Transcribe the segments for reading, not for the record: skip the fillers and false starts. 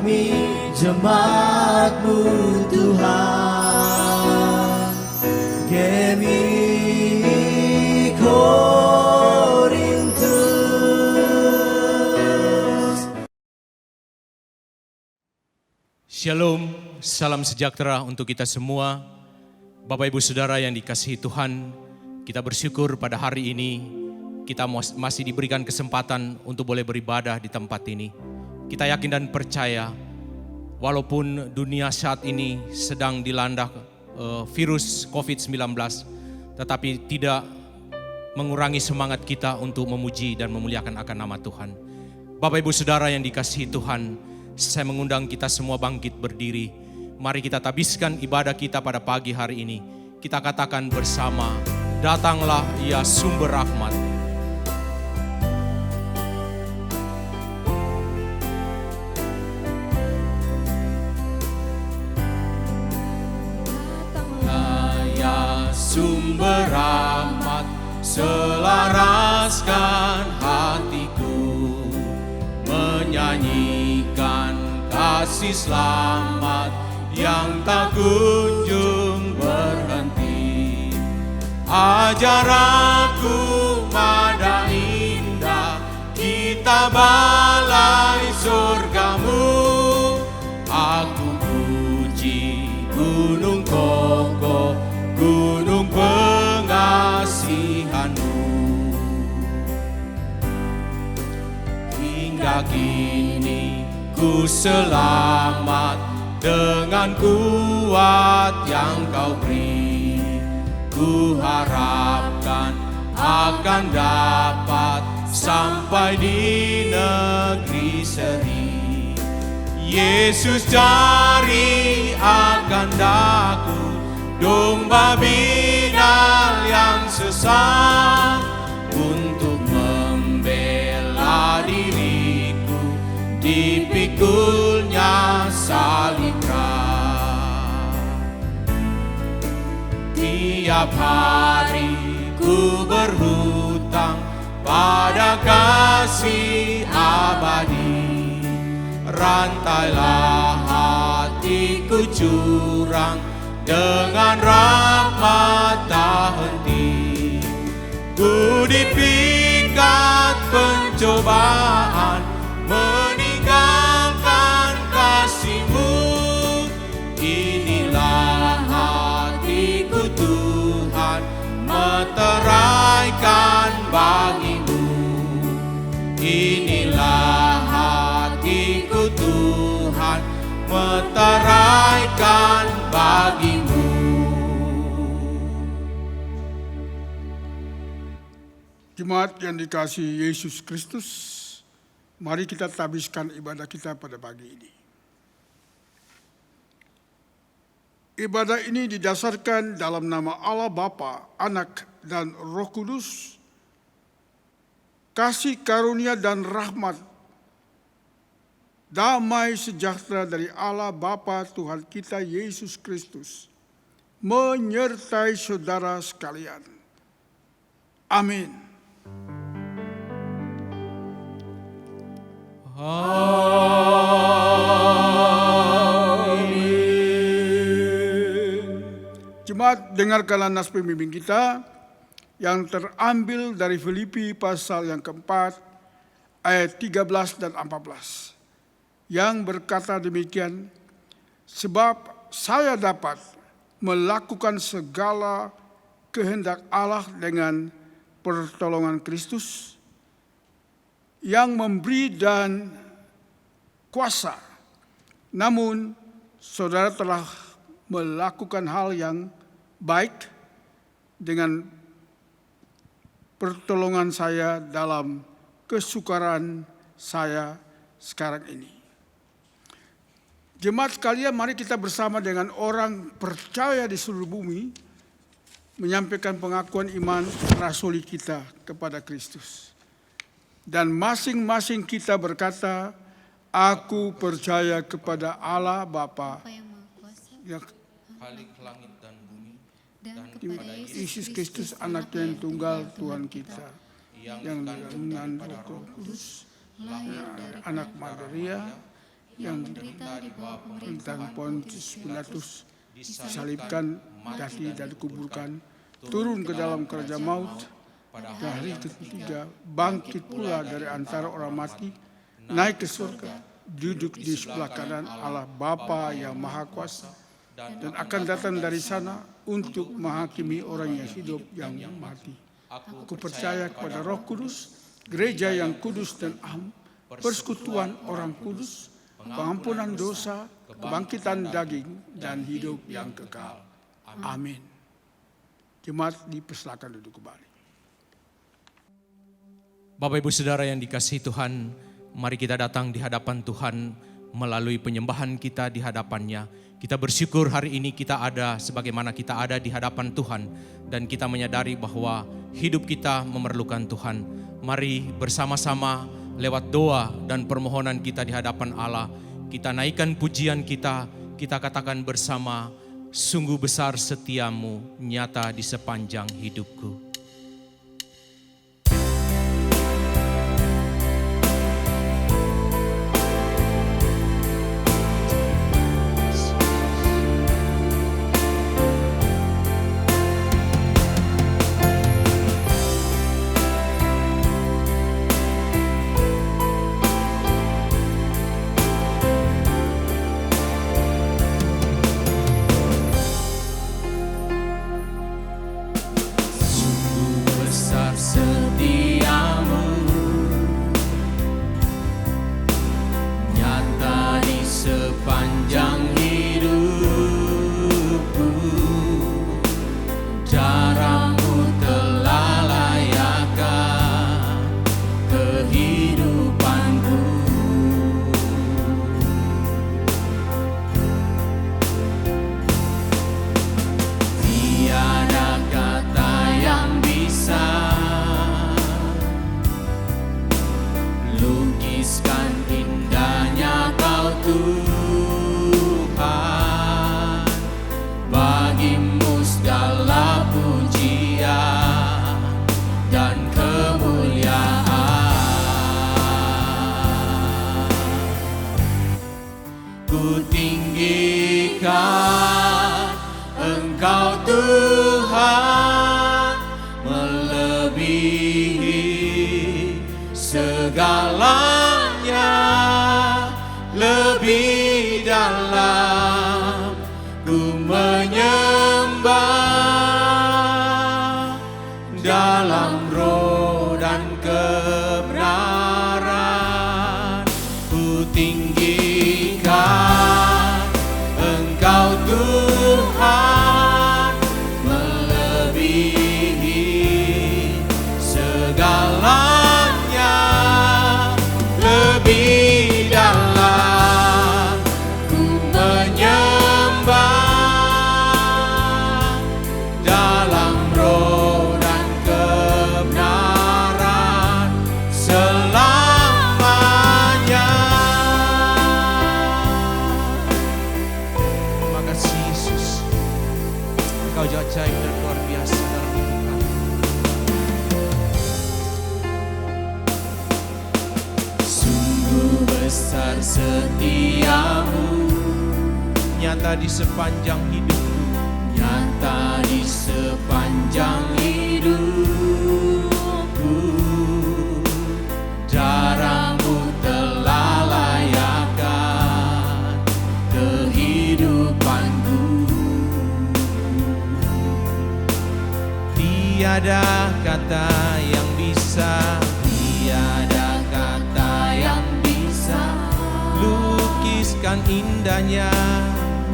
kami jemaat-Mu Tuhan. Kami Korintus. Shalom, salam sejahtera untuk kita semua. Bapak Ibu Saudara yang dikasihi Tuhan, kita bersyukur pada hari ini kita masih diberikan kesempatan untuk boleh beribadah di tempat ini. Kita yakin dan percaya, walaupun dunia saat ini sedang dilanda virus COVID-19, tetapi tidak mengurangi semangat kita untuk memuji dan memuliakan akan nama Tuhan. Bapak Ibu Saudara yang dikasihi Tuhan, saya mengundang kita semua bangkit berdiri. Mari kita tabiskan ibadah kita pada pagi hari ini. Kita katakan bersama, datanglah ya sumber rahmat. Sumber rahmat, selaraskan hatiku, menyanyikan kasih selamat yang tak kunjung berhenti. Ajar aku mada indah, kita balai surgamu. Aku puji gunung kokoh, gunung pengasihan-Mu. Hingga kini ku selamat dengan kuat yang Kau beri. Ku harapkan akan dapat sampai di negeri seri. Yesus cari akan daku, domba binal yang sesat, untuk membela diriku, dipikulnya salib berat. Tiap hari ku berhutang pada kasih abadi, rantailah hatiku curang dengan rahmat tak henti. Ku dipikat pencobaan, meninggalkan kasih-Mu. Inilah hatiku Tuhan, meteraikan bagi-Mu. Inilah hatiku Tuhan, meteraikan bagi-Mu. Jemaat yang dikasihi Yesus Kristus, mari kita tabiskan ibadah kita pada pagi ini. Ibadah ini didasarkan dalam nama Allah Bapa, Anak, dan Roh Kudus. Kasih karunia dan rahmat, damai sejahtera dari Allah Bapa Tuhan kita Yesus Kristus menyertai saudara sekalian. Amin. Amin. Jemaat, dengarkanlah nas pembimbing kita yang terambil dari Filipi pasal yang keempat ayat 13 dan 14 yang berkata demikian, sebab saya dapat melakukan segala kehendak Allah dengan pertolongan Kristus yang memberi dan kuasa. Namun saudara telah melakukan hal yang baik dengan pertolongan saya dalam kesukaran saya sekarang ini. Jemaat sekalian, mari kita bersama dengan orang percaya di seluruh bumi menyampaikan pengakuan iman rasuli kita kepada Kristus. Dan masing-masing kita berkata, aku percaya kepada Allah Bapa yang Khalik langit dan bumi, dan kepada Yesus Kristus Anaknya yang tunggal Tuhan kita, yang yang dikandung dengan daripada Roh Roh Kudus, lahir dari anak Maria, yang menderita di bawah tentang pemerintahan Pontius Pilatus, disalibkan, mati dan dikuburkan, turun ke dalam kerajaan maut, pada hari ketiga bangkit pula dari antara orang mati, naik ke surga, duduk di sebelah kanan Allah Bapa yang Maha Kuasa, dan akan datang dari sana untuk menghakimi orang yang hidup yang mati. Aku percaya kepada Roh Kudus, gereja yang kudus dan am, persekutuan orang kudus, pengampunan dosa, kebangkitan daging, dan hidup yang kekal. Amin. Jemaat dipersilakan duduk kembali. Bapak Ibu Saudara yang dikasihi Tuhan, mari kita datang di hadapan Tuhan melalui penyembahan kita di hadapannya. Kita bersyukur hari ini kita ada sebagaimana kita ada di hadapan Tuhan, dan kita menyadari bahwa hidup kita memerlukan Tuhan. Mari bersama-sama lewat doa dan permohonan kita di hadapan Allah, kita naikkan pujian kita katakan bersama, sungguh besar setiamu nyata di sepanjang hidupku. Setiamu nyata di sepanjang hidupku, nyata di sepanjang hidupku. Darahmu telah layakkan kehidupanku. tiada kata yang bisa, Tiada kata yang bisa lukiskan indahnya,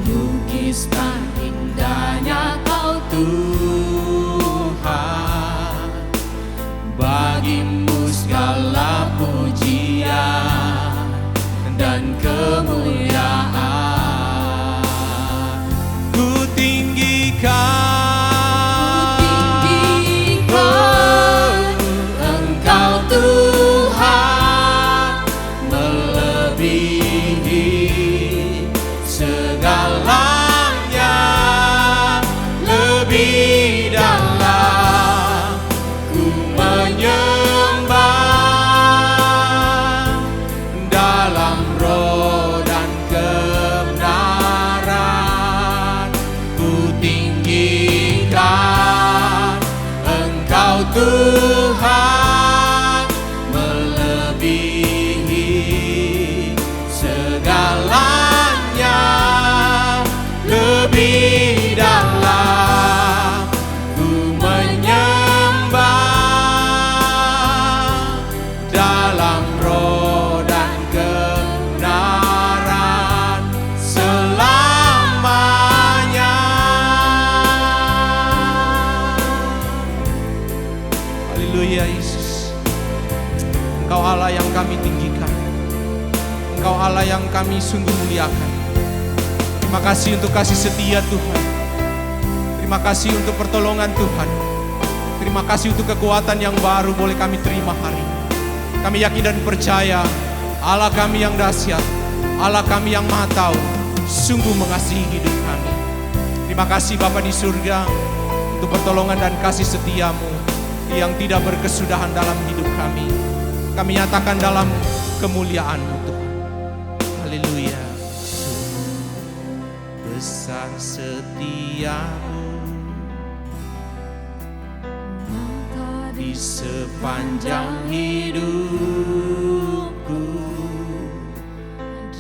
lukiskan indahnya Kau Tuhan. Bagimu segala pujian dan kemuliaan. ku tinggikan Engkau Tuhan, melebihi segalanya, lebih dalam ku menyembah. Allah yang kami sungguh muliakan. Terima kasih untuk kasih setia Tuhan. Terima kasih untuk pertolongan Tuhan. Terima kasih untuk kekuatan yang baru boleh kami terima hari ini. Kami yakin dan percaya Allah kami yang dahsyat, Allah kami yang Maha Tahu, sungguh mengasihi hidup kami. Terima kasih Bapa di surga untuk pertolongan dan kasih setiamu yang tidak berkesudahan dalam hidup kami. Kami nyatakan dalam kemuliaan-Mu Tuhan. Haleluya. Besar setiamu di sepanjang hidupku,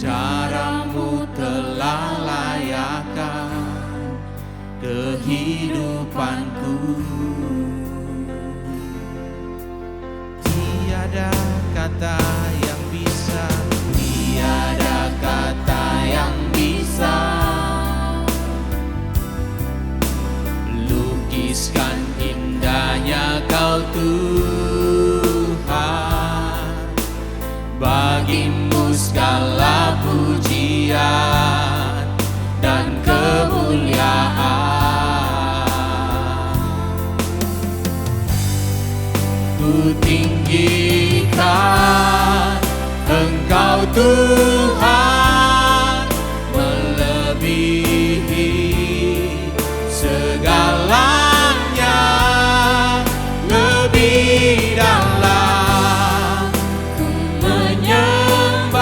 caramu telah layakkan kehidupanku. Tiada kata yang bisa, tiada kata yang bisa lukiskan indahnya Kau Tuhan. Bagimu segala pujian dan kemuliaan. Ku tinggikan Engkau Tuhan, melebihi segalanya, lebih dalam ku menyembah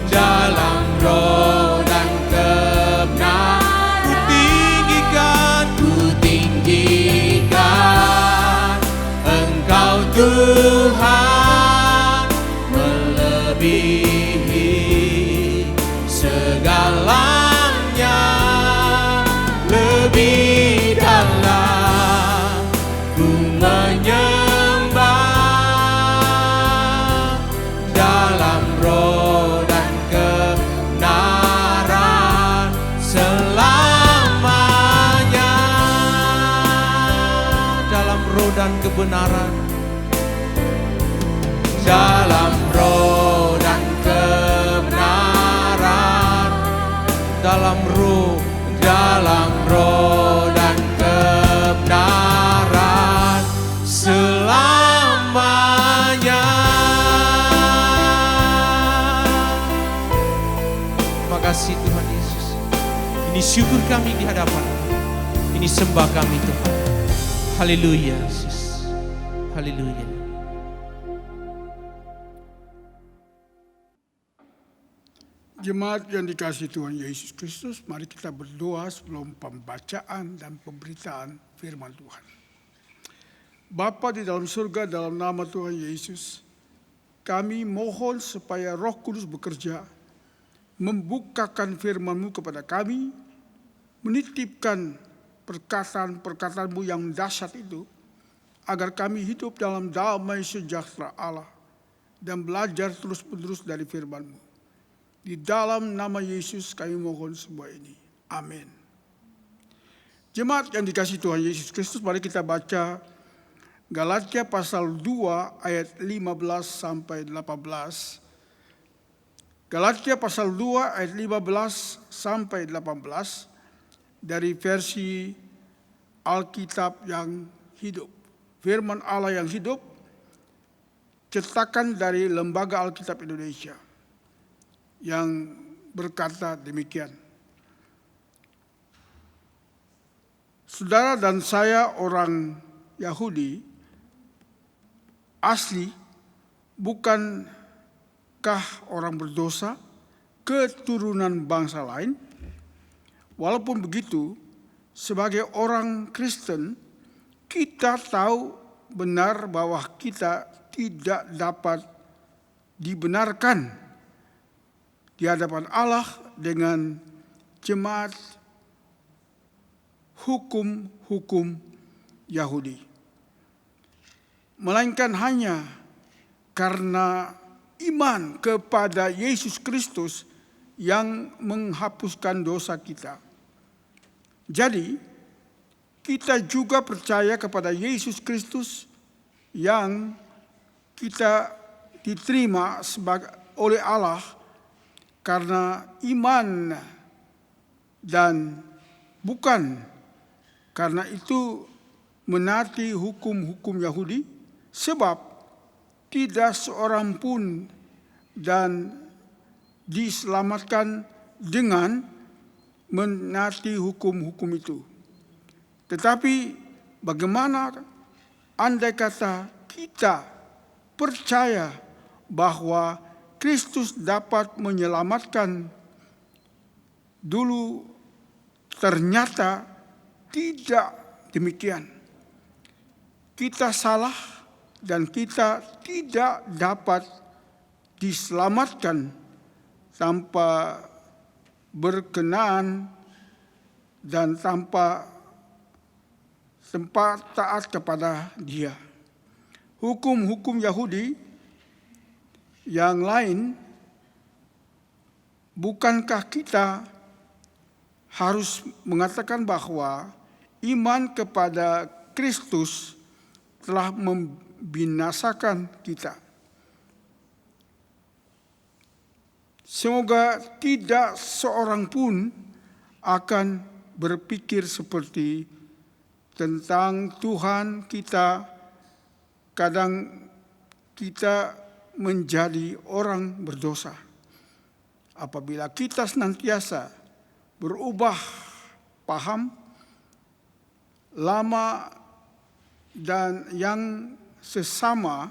dalam roh dan kebenaran. Ku tinggikan Engkau Tuhan, melebihi segalanya, lebih dalam ku menyembah dalam roh dan kebenaran selamanya. Dalam roh dan kebenaran, dalam roh dan kebenaran, dalam roh dan kebenaran selamanya. Terima kasih Tuhan Yesus. Ini syukur kami di hadapan-Mu. Ini sembah kami Tuhan. Haleluya Yesus. Haleluya. Jemaat yang dikasihi Tuhan Yesus Kristus, mari kita berdoa sebelum pembacaan dan pemberitaan firman Tuhan. Bapa di dalam surga, dalam nama Tuhan Yesus, kami mohon supaya Roh Kudus bekerja, membukakan firman-Mu kepada kami, menitipkan perkataan-perkataan-Mu yang dahsyat itu, agar kami hidup dalam damai sejahtera Allah dan belajar terus-menerus dari firman-Mu. Di dalam nama Yesus kami mohon semua ini. Amin. Jemaat yang dikasihi Tuhan Yesus Kristus, mari kita baca Galatia pasal 2 ayat 15 sampai 18. Galatia pasal 2 ayat 15 sampai 18 dari versi Alkitab yang hidup. Firman Allah yang hidup, cetakan dari Lembaga Alkitab Indonesia, yang berkata demikian. Saudara dan saya orang Yahudi asli, bukankah orang berdosa, keturunan bangsa lain? Walaupun begitu, sebagai orang Kristen, kita tahu benar bahwa kita tidak dapat dibenarkan di hadapan Allah dengan jemaat hukum-hukum Yahudi, melainkan hanya karena iman kepada Yesus Kristus yang menghapuskan dosa kita. Jadi, kita juga percaya kepada Yesus Kristus yang kita diterima oleh Allah karena iman dan bukan karena itu menaati hukum-hukum Yahudi, sebab tidak seorang pun dan diselamatkan dengan menaati hukum-hukum itu. Tetapi bagaimana andai kata kita percaya bahwa Kristus dapat menyelamatkan, dulu ternyata tidak demikian. Kita salah dan kita tidak dapat diselamatkan tanpa berkenan dan tanpa taat kepada Dia. Hukum-hukum Yahudi yang lain, bukankah kita harus mengatakan bahwa iman kepada Kristus telah membinasakan kita? Semoga tidak seorang pun akan berpikir seperti tentang Tuhan kita. Kadang kita menjadi orang berdosa apabila kita senantiasa berubah paham lama dan yang sesama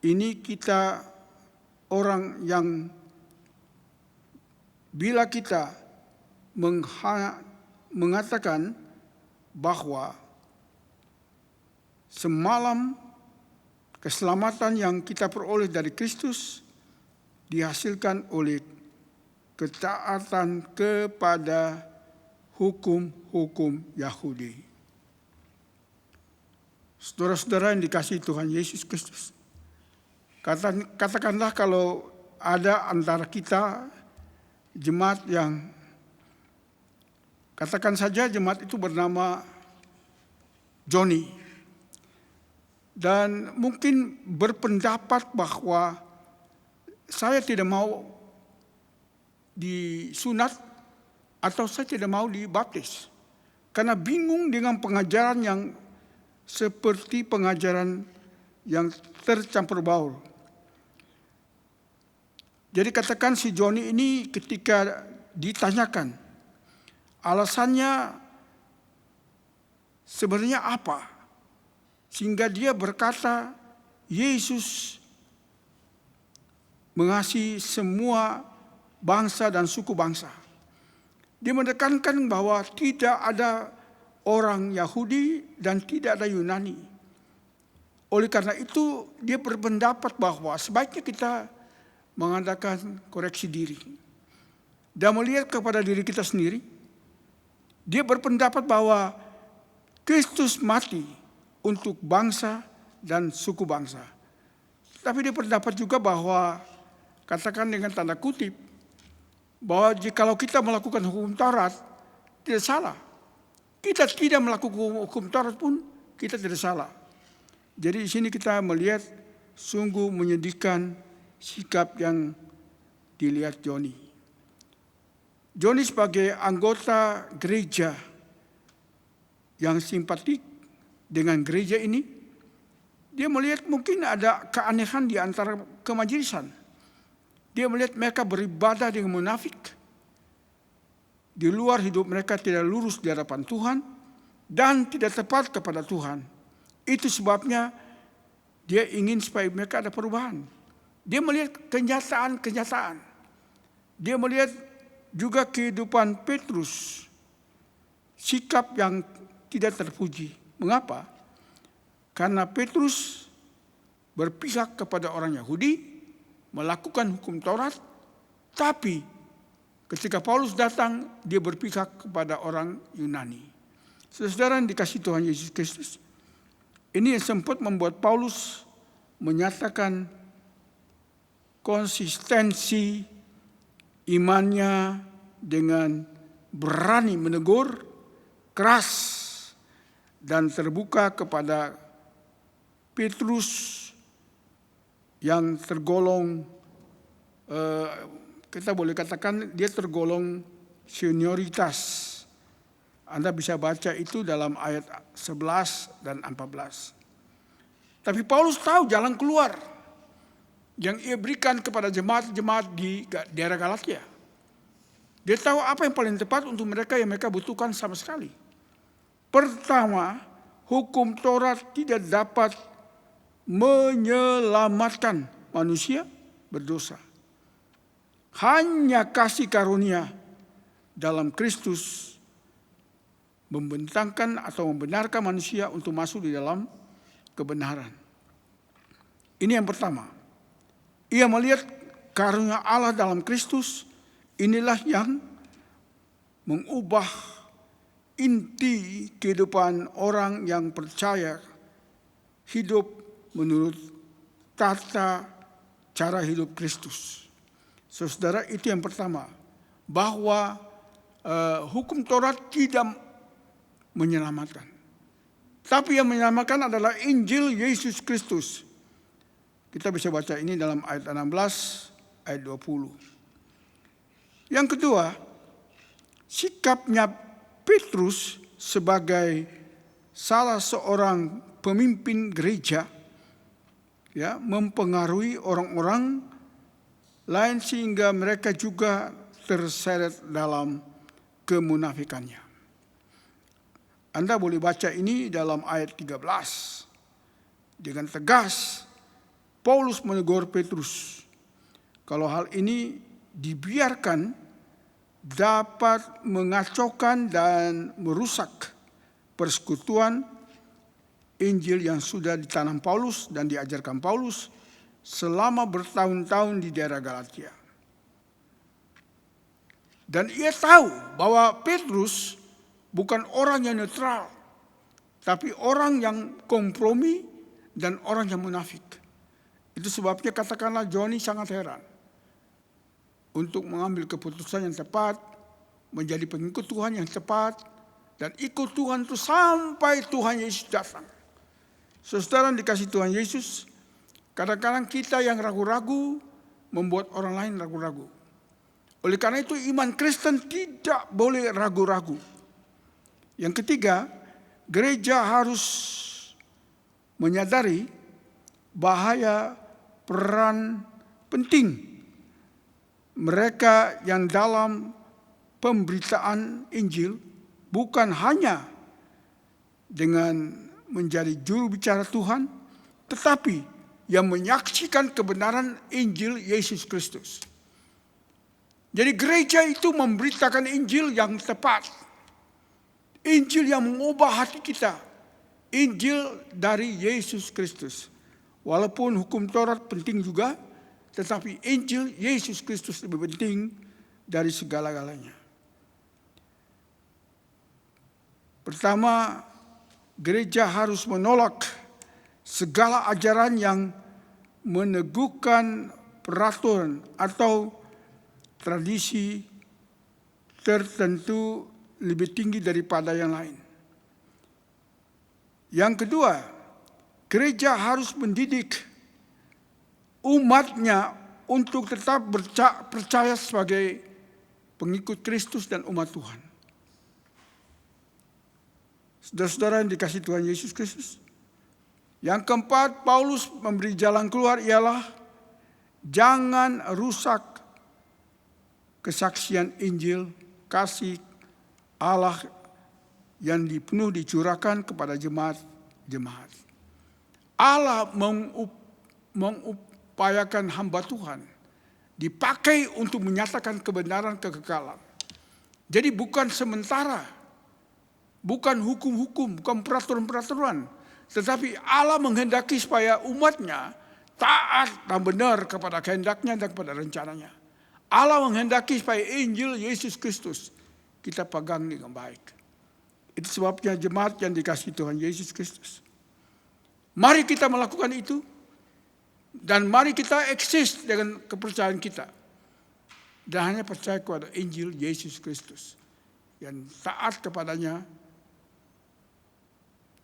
ini. Kita orang yang bila kita mengatakan bahwa semalam keselamatan yang kita peroleh dari Kristus dihasilkan oleh ketaatan kepada hukum-hukum Yahudi. Saudara-saudara yang dikasihi Tuhan Yesus Kristus, katakanlah kalau ada antara kita jemaat yang, katakan saja jemaat itu bernama Johnny, dan mungkin berpendapat bahwa saya tidak mau disunat atau saya tidak mau dibaptis karena bingung dengan pengajaran yang seperti pengajaran yang tercampur baur. Jadi katakan si Johnny ini ketika ditanyakan alasannya sebenarnya apa, sehingga dia berkata Yesus mengasihi semua bangsa dan suku bangsa. Dia menekankan bahwa tidak ada orang Yahudi dan tidak ada Yunani. Oleh karena itu dia berpendapat bahwa sebaiknya kita mengadakan koreksi diri dan melihat kepada diri kita sendiri. Dia berpendapat bahwa Kristus mati untuk bangsa dan suku bangsa. Tapi dia berpendapat juga bahwa, katakan dengan tanda kutip, bahwa jikalau kita melakukan hukum Taurat tidak salah. Kita tidak melakukan hukum Taurat pun kita tidak salah. Jadi di sini kita melihat sungguh menyedihkan sikap yang dilihat Johnny. Johnny sebagai anggota gereja yang simpatik dengan gereja ini, dia melihat mungkin ada keanehan di antara kemajelisan. Dia melihat mereka beribadah dengan munafik. Di luar hidup mereka tidak lurus di hadapan Tuhan dan tidak tepat kepada Tuhan. Itu sebabnya dia ingin supaya mereka ada perubahan. Dia melihat kenyataan-kenyataan. Dia melihat juga kehidupan Petrus, sikap yang tidak terpuji. Mengapa? Karena Petrus berpihak kepada orang Yahudi, melakukan hukum Taurat, tapi ketika Paulus datang, dia berpihak kepada orang Yunani. Saudara yang dikasihi Tuhan Yesus Kristus, ini yang sempat membuat Paulus menyatakan konsistensi imannya dengan berani menegur, keras dan terbuka kepada Petrus yang tergolong, kita boleh katakan dia tergolong senioritas. Anda bisa baca itu dalam ayat 11 dan 14. Tapi Paulus tahu jalan keluar yang ia berikan kepada jemaat-jemaat di daerah Galatia. Dia tahu apa yang paling tepat untuk mereka yang mereka butuhkan sama sekali. Pertama, hukum Taurat tidak dapat menyelamatkan manusia berdosa. Hanya kasih karunia dalam Kristus membentangkan atau membenarkan manusia untuk masuk di dalam kebenaran. Ini yang pertama. Ia melihat karunia Allah dalam Kristus, inilah yang mengubah inti kehidupan orang yang percaya hidup menurut tata cara hidup Kristus. Saudara, itu yang pertama. Bahwa hukum Taurat tidak menyelamatkan. Tapi yang menyelamatkan adalah Injil Yesus Kristus. Kita bisa baca ini dalam ayat 16, ayat 20. Yang kedua, sikapnya Petrus sebagai salah seorang pemimpin gereja ya, mempengaruhi orang-orang lain sehingga mereka juga terseret dalam kemunafikannya. Anda boleh baca ini dalam ayat 13. Dengan tegas, Paulus menegur Petrus. Kalau hal ini dibiarkan, dapat mengacaukan dan merusak persekutuan Injil yang sudah ditanam Paulus dan diajarkan Paulus selama bertahun-tahun di daerah Galatia. Dan ia tahu bahwa Petrus bukan orang yang netral, tapi orang yang kompromi dan orang yang munafik. Itu sebabnya katakanlah Joni sangat heran untuk mengambil keputusan yang tepat, menjadi pengikut Tuhan yang tepat, dan ikut Tuhan itu sampai Tuhan Yesus datang. Saudara dikasih Tuhan Yesus, kadang-kadang kita yang ragu-ragu membuat orang lain ragu-ragu. Oleh karena itu iman Kristen tidak boleh ragu-ragu. Yang ketiga, gereja harus menyadari bahaya peran penting mereka yang dalam pemberitaan Injil bukan hanya dengan menjadi juru bicara Tuhan, tetapi yang menyaksikan kebenaran Injil Yesus Kristus. Jadi gereja itu memberitakan Injil yang tepat. Injil yang mengubah hati kita. Injil dari Yesus Kristus. Walaupun hukum Taurat penting juga, tetapi Injil Yesus Kristus lebih penting dari segala-galanya. Pertama, gereja harus menolak segala ajaran yang meneguhkan peraturan atau tradisi tertentu lebih tinggi daripada yang lain. Yang kedua, gereja harus mendidik umatnya untuk tetap percaya sebagai pengikut Kristus dan umat Tuhan. Saudara-saudara yang dikasihi Tuhan Yesus Kristus. Yang keempat, Paulus memberi jalan keluar ialah jangan rusak kesaksian Injil kasih Allah yang penuh dicurahkan kepada jemaat-jemaat. Allah mengupayakan hamba Tuhan dipakai untuk menyatakan kebenaran kekekalan. Jadi bukan sementara, bukan hukum-hukum, bukan peraturan-peraturan, tetapi Allah menghendaki supaya umatnya taat dan benar kepada kehendaknya dan kepada rencananya. Allah menghendaki supaya Injil Yesus Kristus kita pegang dengan baik. Itu sebabnya jemaat yang dikasihi Tuhan Yesus Kristus. Mari kita melakukan itu. Dan mari kita eksis dengan kepercayaan kita. Dan hanya percaya kepada Injil Yesus Kristus. Yang taat kepadanya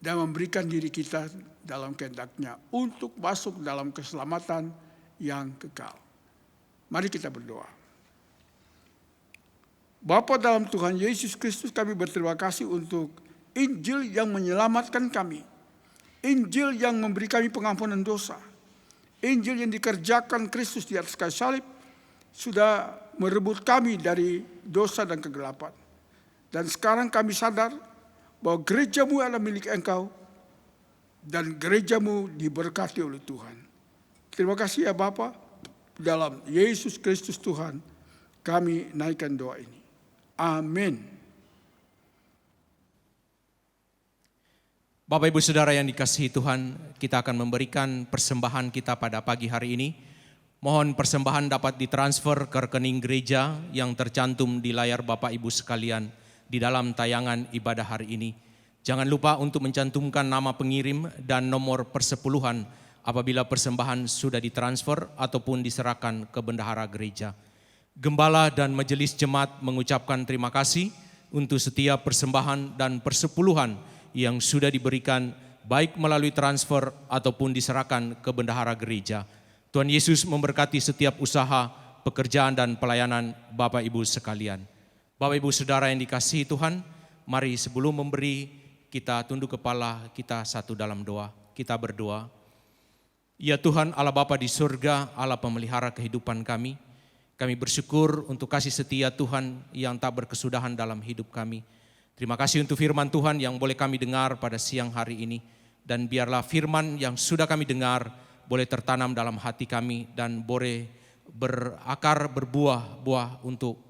dan memberikan diri kita dalam kehendak-Nya untuk masuk dalam keselamatan yang kekal. Mari kita berdoa. Bapa dalam Tuhan Yesus Kristus, kami berterima kasih untuk Injil yang menyelamatkan kami. Injil yang memberi kami pengampunan dosa. Injil yang dikerjakan Kristus di atas kayu salib sudah merebut kami dari dosa dan kegelapan. Dan sekarang kami sadar bahwa gerejamu adalah milik Engkau dan gerejamu diberkati oleh Tuhan. Terima kasih ya Bapa, dalam Yesus Kristus Tuhan kami naikkan doa ini. Amin. Bapak Ibu Saudara yang dikasihi Tuhan, kita akan memberikan persembahan kita pada pagi hari ini. Mohon persembahan dapat ditransfer ke rekening gereja yang tercantum di layar Bapak Ibu sekalian di dalam tayangan ibadah hari ini. Jangan lupa untuk mencantumkan nama pengirim dan nomor persepuluhan apabila persembahan sudah ditransfer ataupun diserahkan ke bendahara gereja. Gembala dan majelis jemaat mengucapkan terima kasih untuk setiap persembahan dan persepuluhan yang sudah diberikan baik melalui transfer ataupun diserahkan ke bendahara gereja. Tuhan Yesus memberkati setiap usaha, pekerjaan dan pelayanan Bapak Ibu sekalian. Bapak Ibu Saudara yang dikasihi Tuhan, mari sebelum memberi kita tunduk kepala kita satu dalam doa. Kita berdoa. Ya Tuhan Allah Bapa di surga, Allah pemelihara kehidupan kami. Kami bersyukur untuk kasih setia Tuhan yang tak berkesudahan dalam hidup kami. Terima kasih untuk firman Tuhan yang boleh kami dengar pada siang hari ini. Dan biarlah firman yang sudah kami dengar boleh tertanam dalam hati kami dan boleh berakar, berbuah-buah untuk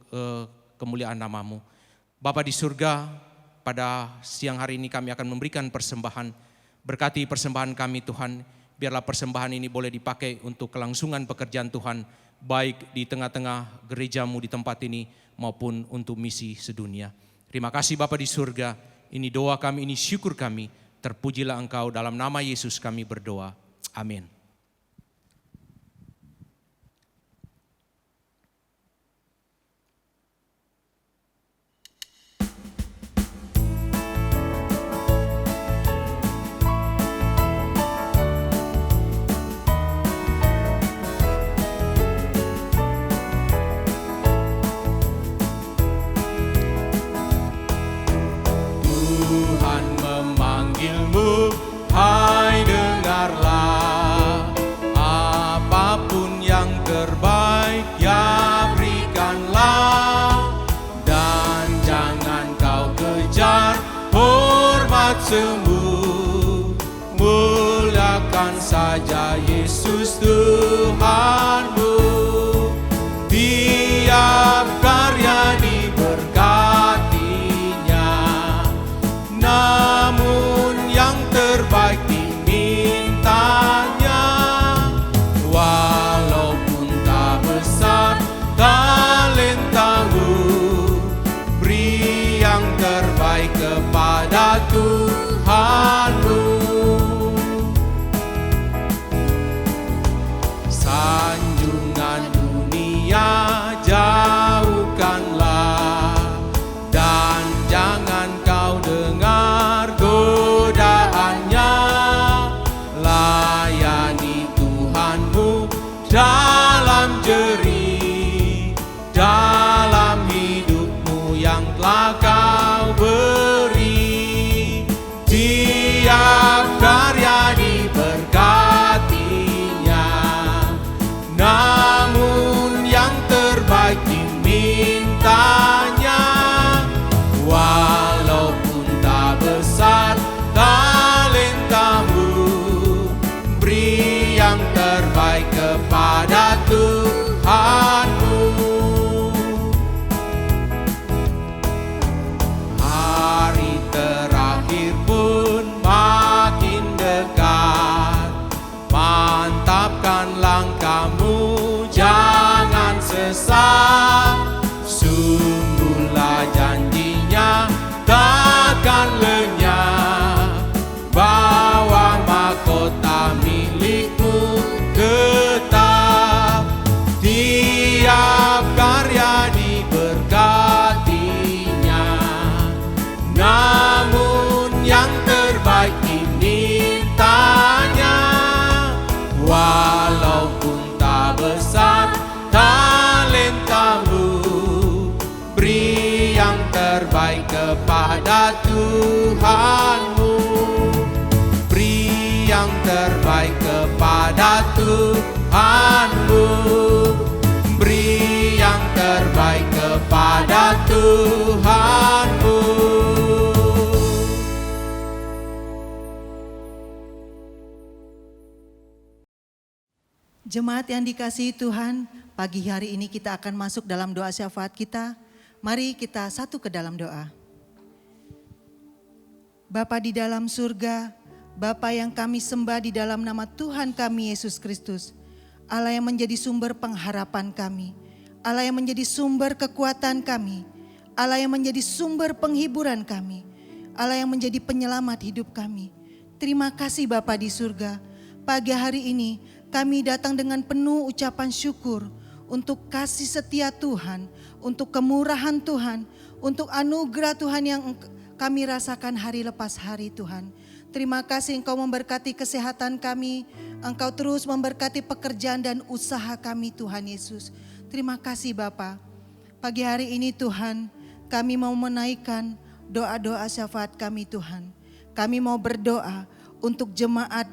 kemuliaan nama-Mu. Bapa di surga, pada siang hari ini kami akan memberikan persembahan. Berkati persembahan kami Tuhan, biarlah persembahan ini boleh dipakai untuk kelangsungan pekerjaan Tuhan, baik di tengah-tengah gereja-Mu di tempat ini maupun untuk misi sedunia. Terima kasih Bapa di surga, ini doa kami, ini syukur kami. Terpujilah Engkau, dalam nama Yesus kami berdoa. Amin. Tuhan memanggilmu, hai dengarlah. kepada Tuhanmu. Beri yang terbaik kepada Tuhanmu. Beri yang terbaik kepada Tuhanmu. Jemaat yang dikasihi Tuhan, pagi hari ini kita akan masuk dalam doa syafaat kita. Mari kita satu ke dalam doa. Bapa di dalam surga, Bapa yang kami sembah di dalam nama Tuhan kami Yesus Kristus, Allah yang menjadi sumber pengharapan kami, Allah yang menjadi sumber kekuatan kami, Allah yang menjadi sumber penghiburan kami, Allah yang menjadi penyelamat hidup kami. Terima kasih Bapa di surga, pagi hari ini kami datang dengan penuh ucapan syukur untuk kasih setia Tuhan, untuk kemurahan Tuhan, untuk anugerah Tuhan yang kami rasakan hari lepas hari Tuhan. Terima kasih Engkau memberkati kesehatan kami, Engkau terus memberkati pekerjaan dan usaha kami Tuhan Yesus. Terima kasih Bapa. Pagi hari ini Tuhan, kami mau menaikkan doa-doa syafaat kami Tuhan. Kami mau berdoa untuk jemaat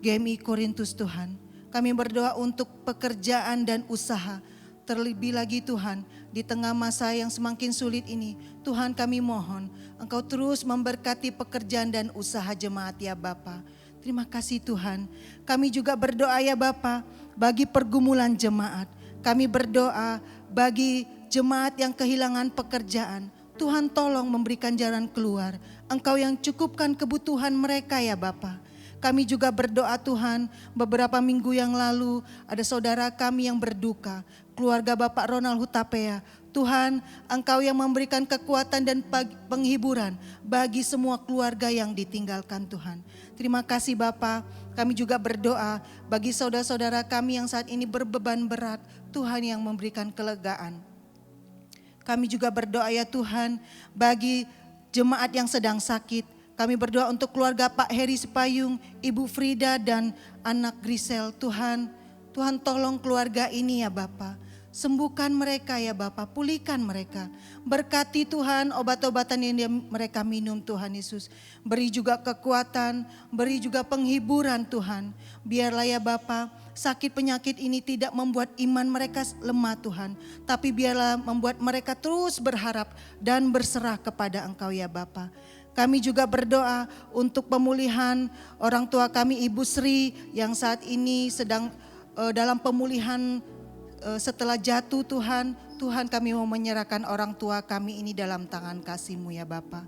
GMI Korintus Tuhan. Kami berdoa untuk pekerjaan dan usaha. Terlebih lagi Tuhan, di tengah masa yang semakin sulit ini, Tuhan kami mohon, Engkau terus memberkati pekerjaan dan usaha jemaat ya Bapa. Terima kasih Tuhan. Kami juga berdoa ya Bapa, bagi pergumulan jemaat. Kami berdoa bagi jemaat yang kehilangan pekerjaan. Tuhan tolong memberikan jalan keluar. Engkau yang cukupkan kebutuhan mereka ya Bapa. Kami juga berdoa Tuhan, beberapa minggu yang lalu ada saudara kami yang berduka, keluarga Bapak Ronald Hutapea. Tuhan, Engkau yang memberikan kekuatan dan penghiburan bagi semua keluarga yang ditinggalkan Tuhan. Terima kasih Bapa. Kami juga berdoa bagi saudara-saudara kami yang saat ini berbeban berat, Tuhan yang memberikan kelegaan. Kami juga berdoa ya Tuhan bagi jemaat yang sedang sakit. Kami berdoa untuk keluarga Pak Heri Sepayung, Ibu Frida dan anak Grisel. Tuhan tolong keluarga ini ya Bapa. Sembuhkan mereka ya Bapa, pulihkan mereka. Berkati Tuhan obat-obatan yang mereka minum Tuhan Yesus. Beri juga kekuatan, beri juga penghiburan Tuhan. Biarlah ya Bapa, sakit penyakit ini tidak membuat iman mereka lemah Tuhan. Tapi biarlah membuat mereka terus berharap dan berserah kepada Engkau ya Bapa. Kami juga berdoa untuk pemulihan orang tua kami Ibu Sri yang saat ini sedang dalam pemulihan setelah jatuh Tuhan. Tuhan kami mau menyerahkan orang tua kami ini dalam tangan kasih-Mu ya Bapa.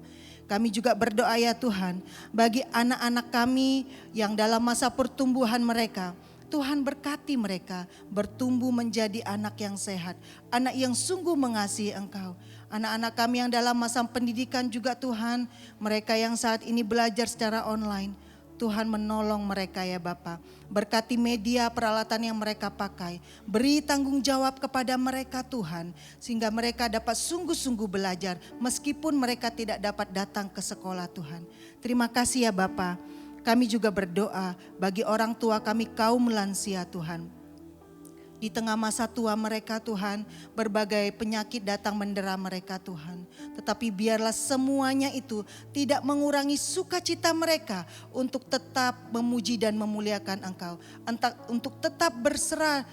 Kami juga berdoa ya Tuhan bagi anak-anak kami yang dalam masa pertumbuhan mereka. Tuhan berkati mereka bertumbuh menjadi anak yang sehat, anak yang sungguh mengasihi Engkau. Anak-anak kami yang dalam masa pendidikan juga Tuhan, mereka yang saat ini belajar secara online, Tuhan menolong mereka ya Bapa. Berkati media peralatan yang mereka pakai, beri tanggung jawab kepada mereka Tuhan, sehingga mereka dapat sungguh-sungguh belajar meskipun mereka tidak dapat datang ke sekolah Tuhan. Terima kasih ya Bapa. Kami juga berdoa bagi orang tua kami kaum lansia Tuhan. Di tengah masa tua mereka Tuhan, berbagai penyakit datang mendera mereka Tuhan. Tetapi biarlah semuanya itu tidak mengurangi sukacita mereka untuk tetap memuji dan memuliakan Engkau. Untuk tetap berserah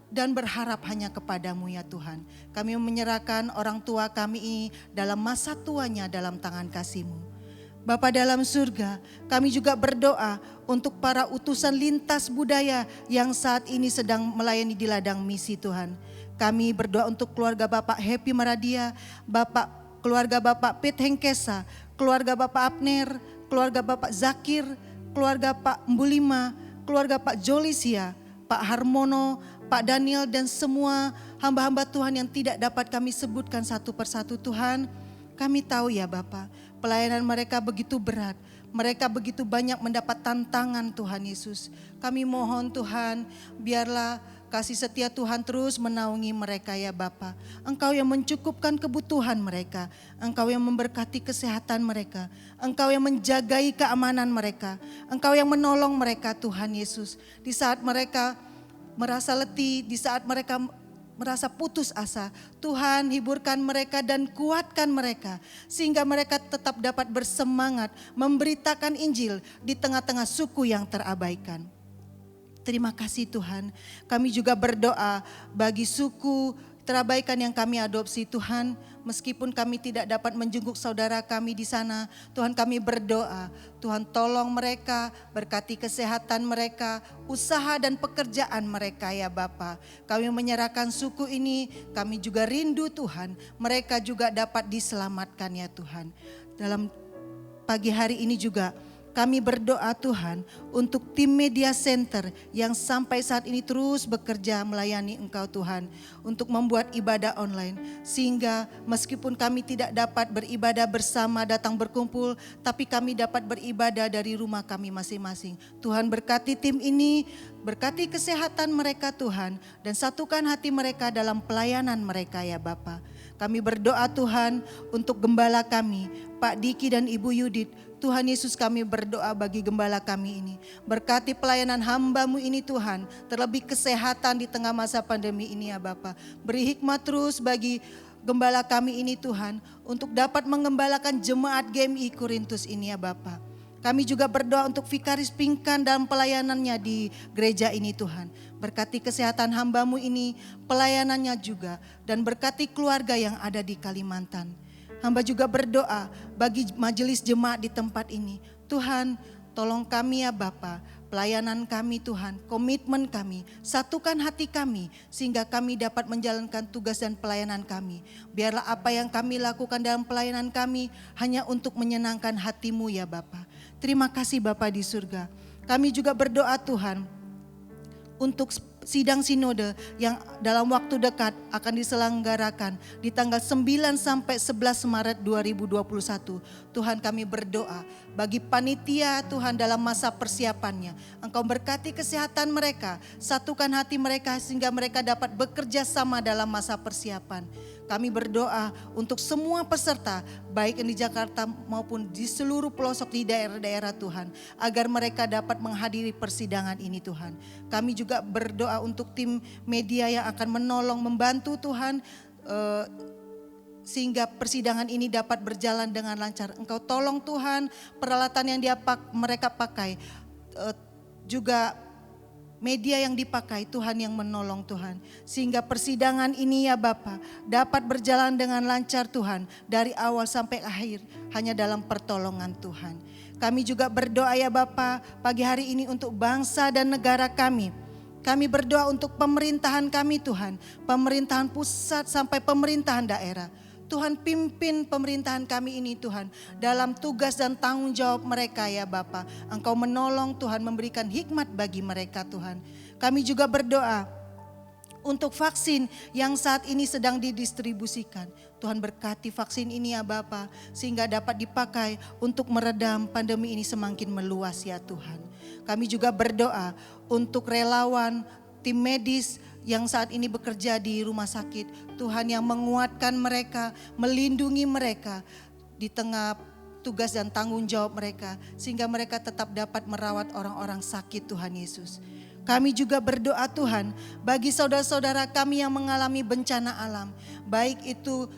dan berharap hanya kepadamu ya Tuhan. Kami menyerahkan orang tua kami ini dalam masa tuanya dalam tangan kasih-Mu. Bapa dalam surga, kami juga berdoa untuk para utusan lintas budaya yang saat ini sedang melayani di ladang misi Tuhan. Kami berdoa untuk keluarga Bapak Happy Maradia, keluarga Bapak Pit Hengkesa, keluarga Bapak Abner, keluarga Bapak Zakir, keluarga Pak Mbulima, keluarga Pak Jolisia, Pak Harmono, Pak Daniel dan semua hamba-hamba Tuhan yang tidak dapat kami sebutkan satu persatu Tuhan. Kami tahu ya Bapa, pelayanan mereka begitu berat, mereka begitu banyak mendapat tantangan Tuhan Yesus. Kami mohon Tuhan, biarlah kasih setia Tuhan terus menaungi mereka ya Bapa. Engkau yang mencukupkan kebutuhan mereka, Engkau yang memberkati kesehatan mereka, Engkau yang menjagai keamanan mereka, Engkau yang menolong mereka Tuhan Yesus. Di saat mereka merasa letih, di saat mereka merasa putus asa, Tuhan hiburkan mereka dan kuatkan mereka, sehingga mereka tetap dapat bersemangat memberitakan Injil di tengah-tengah suku yang terabaikan. Terima kasih Tuhan, kami juga berdoa bagi suku terabaikan yang kami adopsi Tuhan. Meskipun kami tidak dapat menjenguk saudara kami di sana, Tuhan kami berdoa, Tuhan tolong mereka, berkati kesehatan mereka, usaha dan pekerjaan mereka ya Bapa. Kami menyerahkan suku ini, kami juga rindu Tuhan, mereka juga dapat diselamatkan ya Tuhan. Dalam pagi hari ini juga kami berdoa Tuhan untuk tim media center yang sampai saat ini terus bekerja melayani Engkau Tuhan untuk membuat ibadah online. Sehingga meskipun kami tidak dapat beribadah bersama datang berkumpul, tapi kami dapat beribadah dari rumah kami masing-masing. Tuhan berkati tim ini, berkati kesehatan mereka Tuhan, dan satukan hati mereka dalam pelayanan mereka ya Bapa. Kami berdoa Tuhan untuk gembala kami, Pak Diki dan Ibu Yudit. Tuhan Yesus kami berdoa bagi gembala kami ini. Berkati pelayanan hamba-Mu ini Tuhan. Terlebih kesehatan di tengah masa pandemi ini ya Bapa. Beri hikmat terus bagi gembala kami ini Tuhan. Untuk dapat mengembalakan jemaat GMI Korintus ini ya Bapa. Kami juga berdoa untuk Vikaris Pingkan dalam pelayanannya di gereja ini Tuhan. Berkati kesehatan hamba-Mu ini, pelayanannya juga. Dan berkati keluarga yang ada di Kalimantan. Hamba juga berdoa bagi majelis jemaat di tempat ini. Tuhan, tolong kami ya Bapa, pelayanan kami Tuhan, komitmen kami, satukan hati kami sehingga kami dapat menjalankan tugas dan pelayanan kami. Biarlah apa yang kami lakukan dalam pelayanan kami hanya untuk menyenangkan hati-Mu ya Bapa. Terima kasih Bapa di surga. Kami juga berdoa Tuhan untuk sidang sinode yang dalam waktu dekat akan diselenggarakan di tanggal 9 sampai 11 Maret 2021. Tuhan kami berdoa bagi panitia Tuhan dalam masa persiapannya. Engkau berkati kesehatan mereka, satukan hati mereka sehingga mereka dapat bekerja sama dalam masa persiapan. Kami berdoa untuk semua peserta, baik yang di Jakarta maupun di seluruh pelosok di daerah-daerah Tuhan, agar mereka dapat menghadiri persidangan ini Tuhan. Kami juga berdoa untuk tim media yang akan menolong, membantu Tuhan, sehingga persidangan ini dapat berjalan dengan lancar. Engkau tolong Tuhan, peralatan yang mereka pakai, juga media yang dipakai Tuhan yang menolong Tuhan. Sehingga persidangan ini ya Bapa dapat berjalan dengan lancar Tuhan. Dari awal sampai akhir hanya dalam pertolongan Tuhan. Kami juga berdoa ya Bapa pagi hari ini untuk bangsa dan negara kami. Kami berdoa untuk pemerintahan kami Tuhan. Pemerintahan pusat sampai pemerintahan daerah. Tuhan pimpin pemerintahan kami ini Tuhan dalam tugas dan tanggung jawab mereka ya Bapa. Engkau menolong Tuhan, memberikan hikmat bagi mereka Tuhan. Kami juga berdoa untuk vaksin yang saat ini sedang didistribusikan. Tuhan berkati vaksin ini ya Bapa sehingga dapat dipakai untuk meredam pandemi ini semakin meluas ya Tuhan. Kami juga berdoa untuk relawan, tim medis yang saat ini bekerja di rumah sakit. Tuhan yang menguatkan mereka, melindungi mereka di tengah tugas dan tanggung jawab mereka. Sehingga mereka tetap dapat merawat orang-orang sakit Tuhan Yesus. Kami juga berdoa Tuhan bagi saudara-saudara kami yang mengalami bencana alam. Baik itu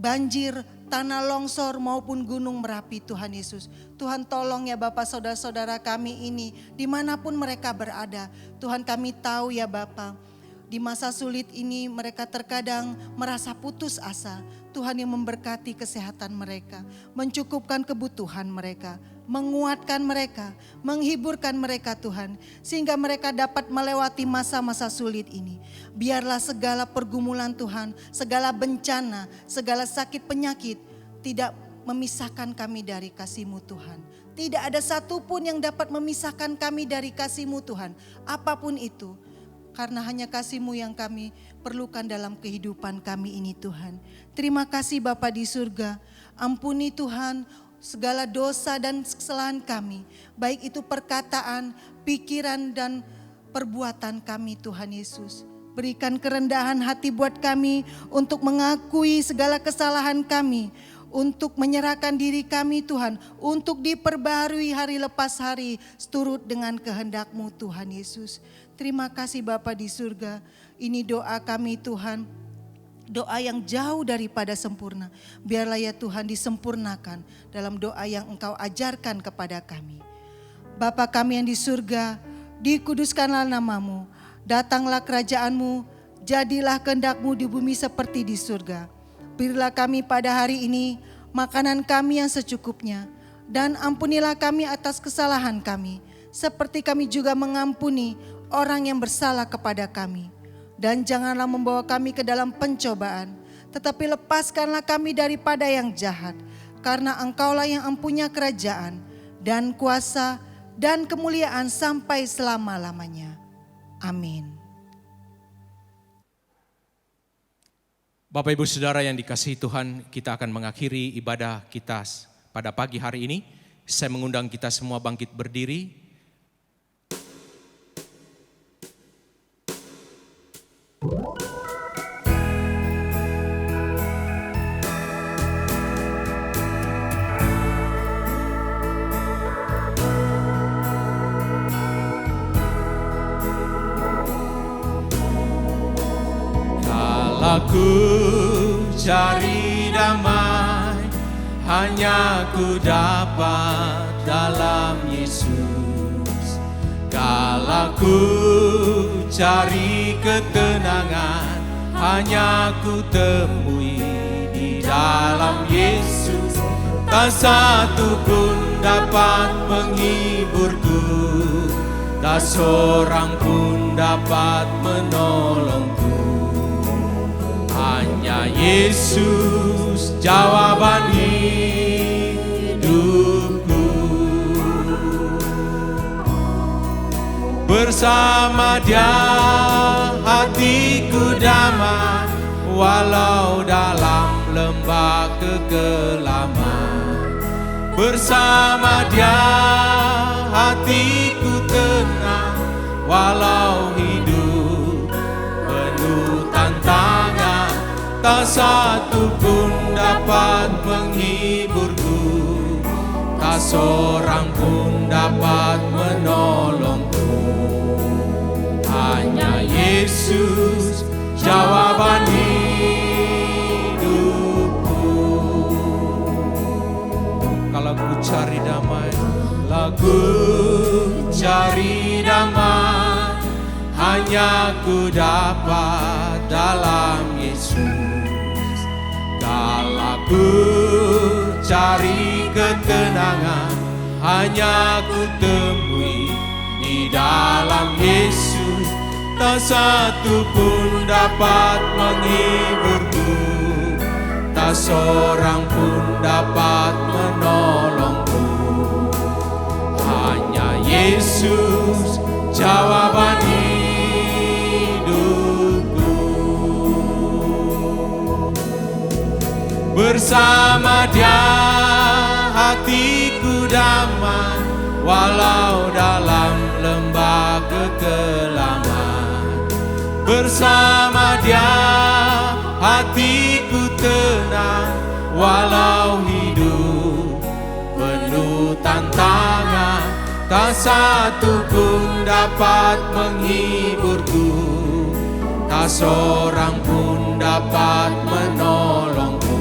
banjir, tanah longsor maupun gunung Merapi Tuhan Yesus. Tuhan tolong ya Bapa saudara-saudara kami ini dimanapun mereka berada. Tuhan kami tahu ya Bapa di masa sulit ini mereka terkadang merasa putus asa. Tuhan yang memberkati kesehatan mereka, mencukupkan kebutuhan mereka, menguatkan mereka, menghiburkan mereka Tuhan. Sehingga mereka dapat melewati masa-masa sulit ini. Biarlah segala pergumulan Tuhan, segala bencana, segala sakit penyakit tidak memisahkan kami dari kasih-Mu Tuhan. Tidak ada satupun yang dapat memisahkan kami dari kasih-Mu Tuhan. Apapun itu. Karena hanya kasih-Mu yang kami perlukan dalam kehidupan kami ini Tuhan. Terima kasih Bapa di surga. Ampuni Tuhan segala dosa dan kesalahan kami. Baik itu perkataan, pikiran dan perbuatan kami Tuhan Yesus. Berikan kerendahan hati buat kami untuk mengakui segala kesalahan kami. Untuk menyerahkan diri kami Tuhan. Untuk diperbarui hari lepas hari seturut dengan kehendak-Mu Tuhan Yesus. Terima kasih Bapa di surga. Ini doa kami Tuhan, doa yang jauh daripada sempurna. Biarlah ya Tuhan disempurnakan dalam doa yang Engkau ajarkan kepada kami. Bapa kami yang di surga, dikuduskanlah namamu, datanglah kerajaan-Mu, jadilah kehendak-Mu di bumi seperti di surga. Berilah kami pada hari ini makanan kami yang secukupnya, dan ampunilah kami atas kesalahan kami, seperti kami juga mengampuni orang yang bersalah kepada kami. Dan janganlah membawa kami ke dalam pencobaan, tetapi lepaskanlah kami daripada yang jahat, karena Engkaulah yang empunya kerajaan dan kuasa dan kemuliaan sampai selama-lamanya. Amin. Bapak Ibu Saudara yang dikasihi Tuhan, kita akan mengakhiri ibadah kita pada pagi hari ini. Saya mengundang kita semua bangkit berdiri. Aku cari damai, hanya ku dapat dalam Yesus. Kalau ku cari ketenangan, hanya ku temui di dalam Yesus. Tak satu pun dapat menghiburku, tak seorang pun dapat menolongku. Hanya Yesus jawaban hidupku. Bersama Dia hatiku damai, walau dalam lembah kekelaman. Bersama Dia hatiku tenang, walau hidup penuh tantangan. Tak satu pun dapat menghiburku, tak seorang pun dapat menolongku. Hanya Yesus jawaban hidupku. Kalau ku cari damai, lagu cari damai, hanya ku dapat dalam Yesus. Kalau ku cari ketenangan, hanya ku temui di dalam Yesus. Tak satu pun dapat menghiburku, tak seorang pun dapat menolongku. Hanya Yesus jawaban hidupku. Bersama Dia hatiku damai, walau dalam lembah kekelaman. Bersama Dia hatiku tenang, walau hidup penuh tantangan. Tak satu pun dapat menghiburku, tak seorang pun dapat menolongku.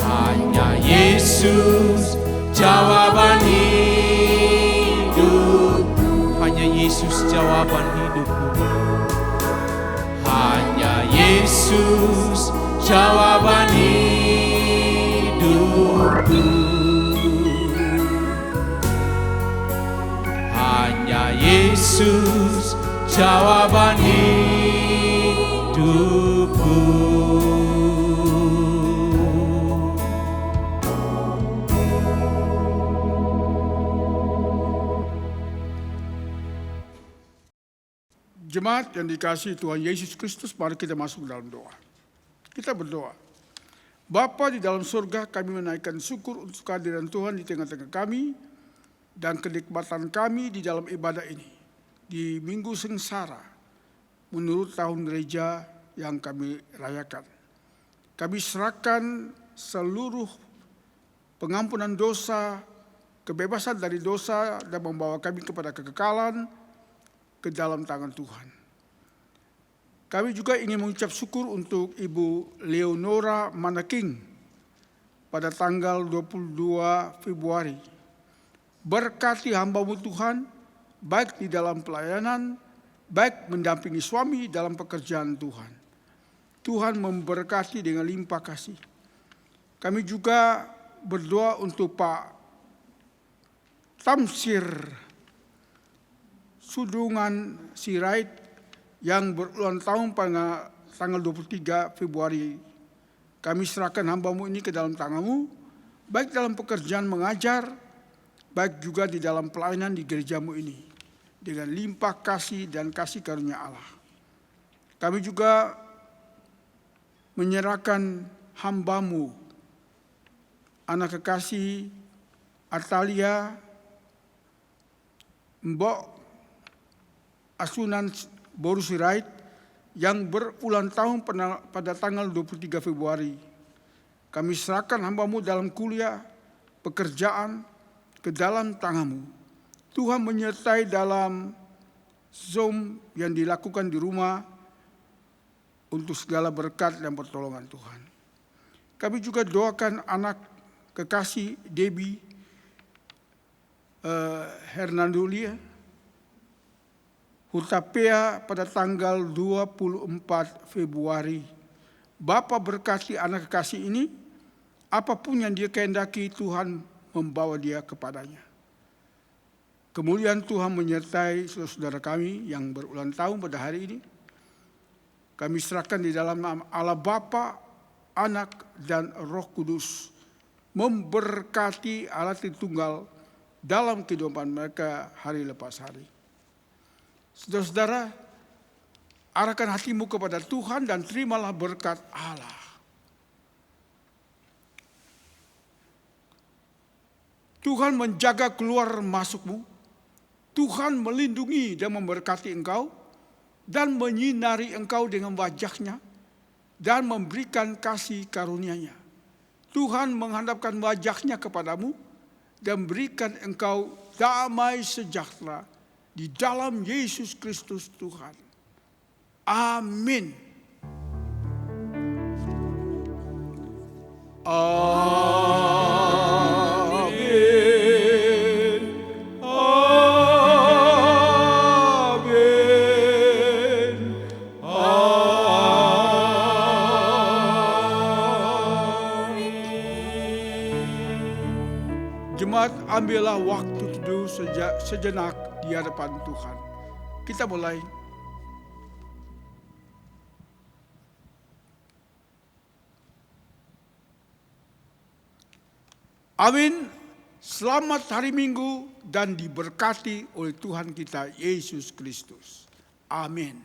Hanya Yesus jawaban hidupku. Hanya Yesus jawaban hidupku. Hanya Yesus jawaban hidupku. Hanya Yesus jawaban hidupku. Jemaat yang dikasihi Tuhan Yesus Kristus, mari kita masuk dalam doa. Kita berdoa. Bapa di dalam surga, kami menaikkan syukur untuk kehadiran Tuhan di tengah-tengah kami dan kenikmatan kami di dalam ibadah ini. Di Minggu Sengsara, menurut tahun gereja yang kami rayakan. Kami serahkan seluruh pengampunan dosa, kebebasan dari dosa dan membawa kami kepada kekekalan ke dalam tangan Tuhan. Kami juga ingin mengucap syukur untuk Ibu Leonora Manaking pada tanggal 22 Februari. Berkati hamba-Mu Tuhan, baik di dalam pelayanan, baik mendampingi suami dalam pekerjaan Tuhan. Tuhan memberkati dengan limpah kasih. Kami juga berdoa untuk Pak Tamsir Sudungan Sirait yang berulang tahun pada tanggal 23 Februari. Kami serahkan hamba-Mu ini ke dalam tangan-Mu, baik dalam pekerjaan mengajar, baik juga di dalam pelayanan di gereja-Mu ini, dengan limpah kasih dan kasih karunia Allah. Kami juga menyerahkan hamba-Mu, anak kekasih Atalia, Mbok Asunan Boru Sirait, yang berulang tahun pada tanggal 23 Februari. Kami serahkan hamba-Mu dalam kuliah, pekerjaan, ke dalam tangan-Mu. Tuhan menyertai dalam Zoom yang dilakukan di rumah untuk segala berkat dan pertolongan Tuhan. Kami juga doakan anak kekasih Debbie Hernandolia Hutapea pada tanggal 24 Februari. Bapa berkati anak kekasih ini, apapun yang dia kehendaki Tuhan membawa dia kepadanya. Kemuliaan Tuhan menyertai saudara kami yang berulang tahun pada hari ini. Kami serahkan di dalam nama Allah Bapa, Anak, dan Roh Kudus, memberkati Allah Tritunggal dalam kehidupan mereka hari lepas hari. Saudara-saudara, arahkan hatimu kepada Tuhan dan terimalah berkat Allah. Tuhan menjaga keluar masukmu, Tuhan melindungi dan memberkati engkau, dan menyinari engkau dengan wajah-Nya, dan memberikan kasih karunia-Nya. Tuhan menghadapkan wajah-Nya kepadamu, dan berikan engkau damai sejahtera di dalam Yesus Kristus Tuhan. Amin. Amin. Amin. Amin. Jemaat, ambillah waktu teduh sejenak di hadapan Tuhan. Kita mulai. Amin. Selamat hari Minggu dan diberkati oleh Tuhan kita Yesus Kristus. Amin.